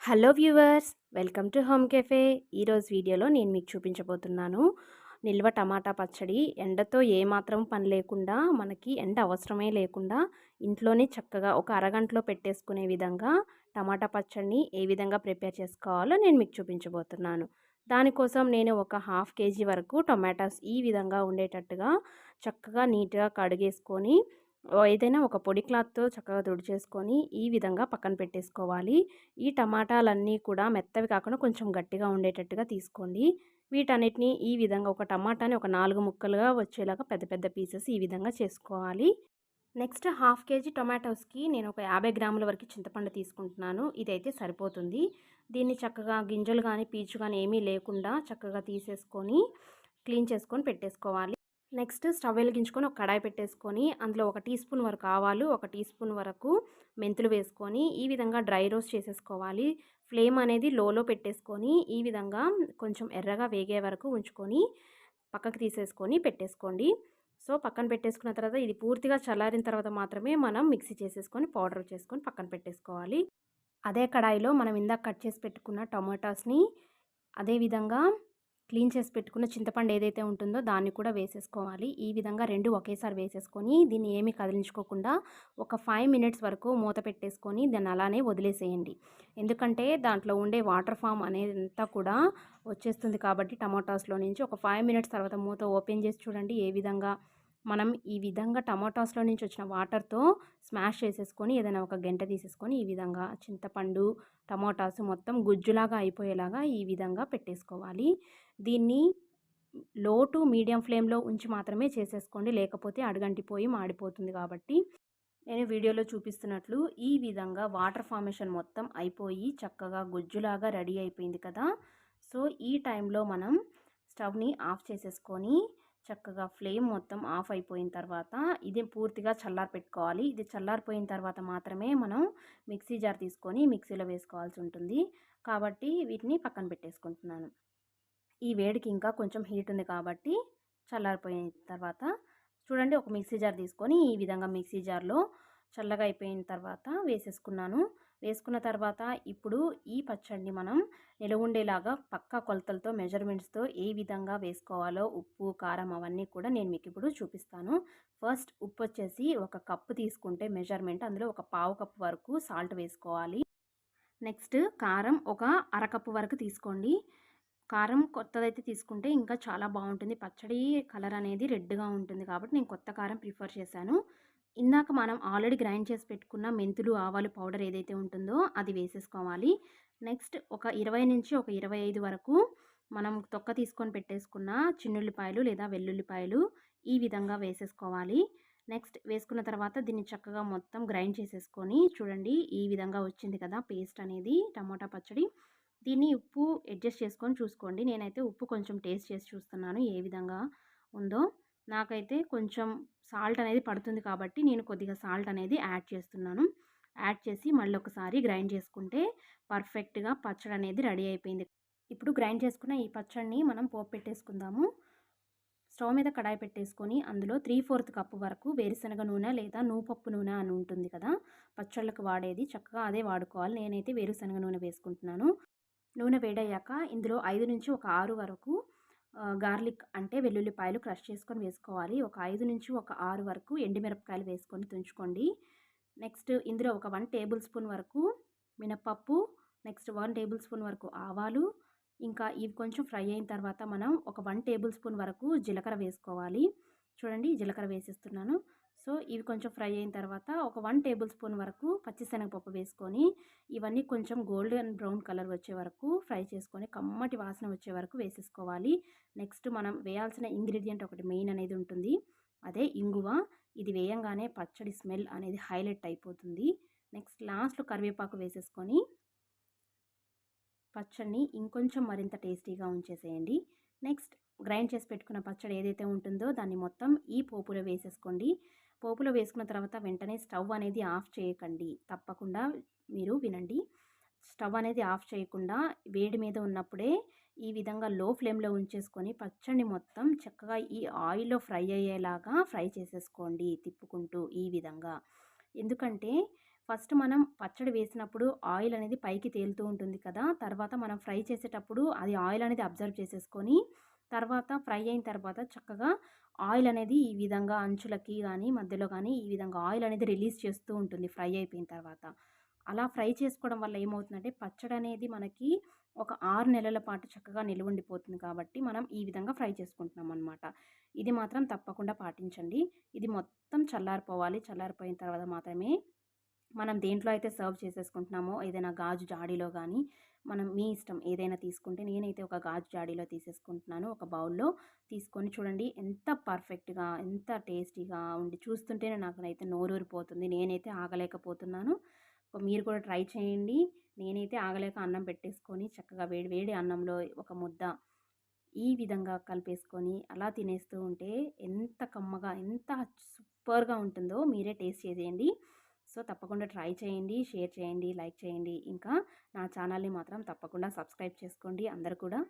Hello viewers, welcome to home cafe. ఈరోజు వీడియోలో నేను మీకు చూపించబోతున్నాను నిల్వ టమాటా పచ్చడి. ఎండతో ఏమాత్రం పని లేకుండా, మనకి ఎండ అవసరమే లేకుండా ఇంట్లోనే చక్కగా ఒక అరగంటలో పెట్టేసుకునే విధంగా టమాటా పచ్చడిని ఏ విధంగా ప్రిపేర్ చేసుకోవాలో నేను మీకు చూపించబోతున్నాను. దానికోసం నేను ఒక హాఫ్ కేజీ వరకు టొమాటోస్ ఈ విధంగా ఉండేటట్టుగా చక్కగా నీట్గా కడిగేసుకొని ఏదైనా ఒక పొడి క్లాత్తో చక్కగా తుడిచేసుకొని ఈ విధంగా పక్కన పెట్టేసుకోవాలి. ఈ టమాటాలన్నీ కూడా మెత్తవి కాకుండా కొంచెం గట్టిగా ఉండేటట్టుగా తీసుకోండి. వీటన్నిటిని ఈ విధంగా ఒక టమాటాని ఒక 4 ముక్కలుగా వచ్చేలాగా పెద్ద పెద్ద పీసెస్ ఈ విధంగా చేసుకోవాలి. నెక్స్ట్ హాఫ్ కేజీ టొమాటోస్కి నేను ఒక 50 గ్రాముల వరకు చింతపండు తీసుకుంటున్నాను. ఇదైతే సరిపోతుంది. దీన్ని చక్కగా గింజలు కానీ పీచు కానీ ఏమీ లేకుండా చక్కగా తీసేసుకొని క్లీన్ చేసుకొని పెట్టేసుకోవాలి. నెక్స్ట్ స్టవ్ వెలిగించుకొని ఒక కడాయి పెట్టేసుకొని అందులో 1 టీ స్పూన్ వరకు ఆవాలు, 1 టీ స్పూన్ వరకు మెంతులు వేసుకొని ఈ విధంగా డ్రై రోస్ట్ చేసేసుకోవాలి. ఫ్లేమ్ అనేది లోలో పెట్టేసుకొని ఈ విధంగా కొంచెం ఎర్రగా వేగే వరకు ఉంచుకొని పక్కకు తీసేసుకొని పెట్టేసుకోండి. సో పక్కన పెట్టేసుకున్న తర్వాత ఇది పూర్తిగా చల్లారిన తర్వాత మాత్రమే మనం మిక్సీ చేసేసుకొని పౌడర్ చేసుకొని పక్కన పెట్టేసుకోవాలి. అదే కడాయిలో మనం ఇందాక కట్ చేసి పెట్టుకున్న టొమాటోస్ని అదేవిధంగా క్లీన్ చేసి పెట్టుకున్న చింతపండు ఏదైతే ఉంటుందో దాన్ని కూడా వేసేసుకోవాలి. ఈ విధంగా 2 ఒకేసారి వేసేసుకొని దీన్ని ఏమీ కదిలించుకోకుండా ఒక 5 మినిట్స్ వరకు మూత పెట్టేసుకొని దాన్ని అలానే వదిలేసేయండి. ఎందుకంటే దాంట్లో ఉండే వాటర్ ఫామ్ అనేదంతా కూడా వచ్చేస్తుంది కాబట్టి టమాటాస్లో నుంచి ఒక 5 మినిట్స్ తర్వాత మూత ఓపెన్ చేసి చూడండి. ఏ విధంగా మనం ఈ విధంగా టమాటాస్లో నుంచి వచ్చిన వాటర్తో స్మాష్ చేసేసుకొని ఏదైనా ఒక గెంట తీసేసుకొని ఈ విధంగా చింతపండు టమాటాస్ మొత్తం గుజ్జులాగా అయిపోయేలాగా ఈ విధంగా పెట్టేసుకోవాలి. దీన్ని లో టు మీడియం ఫ్లేమ్లో ఉంచి మాత్రమే చేసేసుకోండి, లేకపోతే అడుగంటిపోయి మాడిపోతుంది. కాబట్టి నేను వీడియోలో చూపిస్తున్నట్లు ఈ విధంగా వాటర్ ఫార్మేషన్ మొత్తం అయిపోయి చక్కగా గుజ్జులాగా రెడీ అయిపోయింది కదా. సో ఈ టైంలో మనం స్టవ్ని ఆఫ్ చేసేసుకొని చక్కగా ఫ్లేమ్ మొత్తం ఆఫ్ అయిపోయిన తర్వాత ఇది పూర్తిగా చల్లారి పెట్టుకోవాలి. ఇది చల్లారిపోయిన తర్వాత మాత్రమే మనం మిక్సీ జార్ తీసుకొని మిక్సీలో వేసుకోవాల్సి ఉంటుంది. కాబట్టి వీటిని పక్కన పెట్టేసుకుంటున్నాను. ఈ వేడికి ఇంకా కొంచెం హీట్ ఉంది కాబట్టి చల్లారిపోయిన తర్వాత చూడండి, ఒక మిక్సీ జార్ తీసుకొని ఈ విధంగా మిక్సీ జార్లో చల్లగా అయిపోయిన తర్వాత వేసేసుకున్నాను. వేసుకున్న తర్వాత ఇప్పుడు ఈ పచ్చడిని మనం నిలవుండేలాగా పక్కా కొలతలతో మెజర్మెంట్స్తో ఏ విధంగా వేసుకోవాలో ఉప్పు కారం అవన్నీ కూడా నేను మీకు ఇప్పుడు చూపిస్తాను. ఫస్ట్ ఉప్పు వచ్చేసి 1 కప్పు తీసుకుంటే మెజర్మెంట్ అందులో ఒక పావు కప్పు వరకు సాల్ట్ వేసుకోవాలి. నెక్స్ట్ కారం ఒక అరకప్పు వరకు తీసుకోండి. కారం కొత్తదైతే తీసుకుంటే ఇంకా చాలా బాగుంటుంది. పచ్చడి కలర్ అనేది రెడ్గా ఉంటుంది కాబట్టి నేను కొత్త కారం ప్రిఫర్ చేశాను. ఇందాక మనం ఆల్రెడీ గ్రైండ్ చేసి పెట్టుకున్న మెంతులు ఆవాలు పౌడర్ ఏదైతే ఉంటుందో అది వేసేసుకోవాలి. నెక్స్ట్ ఒక 20 నుంచి ఒక 25 వరకు మనం తొక్క తీసుకొని పెట్టేసుకున్న చిన్నుల్లిపాయలు లేదా వెల్లుల్లిపాయలు ఈ విధంగా వేసేసుకోవాలి. నెక్స్ట్ వేసుకున్న తర్వాత దీన్ని చక్కగా మొత్తం గ్రైండ్ చేసేసుకొని చూడండి, ఈ విధంగా వచ్చింది కదా పేస్ట్ అనేది టమాటా పచ్చడి. దీన్ని ఉప్పు అడ్జస్ట్ చేసుకొని చూసుకోండి. నేనైతే ఉప్పు కొంచెం టేస్ట్ చేసి చూస్తున్నాను ఏ విధంగా ఉందో. నాకైతే కొంచెం సాల్ట్ అనేది పడుతుంది కాబట్టి నేను కొద్దిగా సాల్ట్ అనేది యాడ్ చేస్తున్నాను. యాడ్ చేసి మళ్ళీ ఒకసారి గ్రైండ్ చేసుకుంటే పర్ఫెక్ట్గా పచ్చడి అనేది రెడీ అయిపోయింది. ఇప్పుడు గ్రైండ్ చేసుకున్న ఈ పచ్చడిని మనం పోపు పెట్టేసుకుందాము. స్టవ్ మీద కడాయి పెట్టేసుకొని అందులో 3/4 కప్పు వరకు వేరుశనగ నూనె లేదా నూపప్పు నూనె అని ఉంటుంది కదా, పచ్చళ్ళకు వాడేది, చక్కగా అదే వాడుకోవాలి. నేనైతే వేరుశనగ నూనె వేసుకుంటున్నాను. నూనె వేడయ్యాక ఇందులో 5 నుంచి ఒక 6 వరకు గార్లిక్ అంటే వెల్లుల్లిపాయలు క్రష్ చేసుకొని వేసుకోవాలి. ఒక 5 నుంచి ఒక 6 వరకు ఎండుమిరపకాయలు వేసుకొని తుంచుకోండి. నెక్స్ట్ ఇందులో ఒక 1 టేబుల్ స్పూన్ వరకు మినపప్పు, నెక్స్ట్ 1 టేబుల్ స్పూన్ వరకు ఆవాలు, ఇంకా ఇవి కొంచెం ఫ్రై అయిన తర్వాత మనం ఒక 1 టేబుల్ స్పూన్ వరకు జీలకర్ర వేసుకోవాలి. చూడండి, జీలకర్ర వేసేస్తున్నాను. సో ఇవి కొంచెం ఫ్రై అయిన తర్వాత ఒక 1 టేబుల్ స్పూన్ వరకు పచ్చిశనగపప్పు వేసుకొని ఇవన్నీ కొంచెం గోల్డెన్ బ్రౌన్ కలర్ వచ్చే వరకు ఫ్రై చేసుకొని కమ్మటి వాసన వచ్చే వరకు వేసేసుకోవాలి. నెక్స్ట్ మనం వేయాల్సిన ఇంగ్రీడియంట్ ఒకటి మెయిన్ అనేది ఉంటుంది, అదే ఇంగువ. ఇది వేయంగానే పచ్చడి స్మెల్ అనేది హైలైట్ అయిపోతుంది. నెక్స్ట్ లాస్ట్లో కరివేపాకు వేసేసుకొని పచ్చడిని ఇంకొంచెం మరింత టేస్టీగా ఉంచేసేయండి. నెక్స్ట్ గ్రైండ్ చేసి పెట్టుకున్న పచ్చడి ఏదైతే ఉంటుందో దాన్ని మొత్తం ఈ పోపులో వేసేసుకోండి. పోపులో వేసుకున్న తర్వాత వెంటనే స్టవ్ అనేది ఆఫ్ చేయకండి, తప్పకుండా మీరు వినండి. స్టవ్ అనేది ఆఫ్ చేయకుండా వేడి మీద ఉన్నప్పుడే ఈ విధంగా లో ఫ్లేమ్లో ఉంచేసుకొని పచ్చడిని మొత్తం చక్కగా ఈ ఆయిల్లో ఫ్రై అయ్యేలాగా ఫ్రై చేసేసుకోండి తిప్పుకుంటూ ఈ విధంగా. ఎందుకంటే ఫస్ట్ మనం పచ్చడి వేసినప్పుడు ఆయిల్ అనేది పైకి తేలుతూ ఉంటుంది కదా! తర్వాత మనం ఫ్రై చేసేటప్పుడు అది ఆయిల్ అనేది అబ్జర్వ్ చేసేసుకొని, తర్వాత ఫ్రై అయిన తర్వాత చక్కగా ఆయిల్ అనేది ఈ విధంగా అంచులకి గానీ, మధ్యలో గానీ ఈ విధంగా ఆయిల్ అనేది రిలీజ్ చేస్తూ ఉంటుంది ఫ్రై అయిపోయిన తర్వాత. అలా ఫ్రై చేసుకోవడం వల్ల ఏమవుతుందంటే పచ్చడనేది మనకి ఒక 6 నెలల పాటు చక్కగా నిలవుండిపోతుంది కాబట్టి, మనం ఈ విధంగా ఫ్రై చేసుకుంటున్నామనమాట. ఇది మాత్రం తప్పకుండా పాటించండి. ఇది మొత్తం చల్లారిపోవాలి. చల్లారిపోయిన తర్వాత మాత్రమే మనం దేంట్లో అయితే సర్వ్ చేసేసుకుంటున్నామో ఏదైనా గాజు జాడీలో గానీ, మనం మీ ఇష్టం ఏదైనా తీసుకుంటే నేనైతే ఒక గాజు జాడీలో తీసేసుకుంటున్నాను. ఒక బౌల్‌లో తీసుకొని చూడండి ఎంత పర్ఫెక్ట్‌గా, ఎంత టేస్టీగా ఉండి చూస్తుంటేనే నాకనైతే నోరూరిపోతుంది. నేనైతే ఆగలేకపోతున్నాను. మీరు కూడా ట్రై చేయండి. నేనైతే ఆగలేక అన్నం పెట్టేసుకొని చక్కగా వేడి వేడి అన్నంలో ఒక ముద్ద ఈ విధంగా కలిపేసుకొని అలా తినేస్తూ ఉంటే ఎంత కమ్మగా, ఎంత సూపర్‌గా ఉంటుందో మీరే టేస్ట్ చేసేయండి. సో, తప్పకుండా ట్రై చేయండి, షేర్ చేయండి, లైక్ చేయండి. ఇంకా నా ఛానల్‌ని మాత్రం తప్పకుండా సబ్స్క్రైబ్ చేసుకోండి అందరూ కూడా.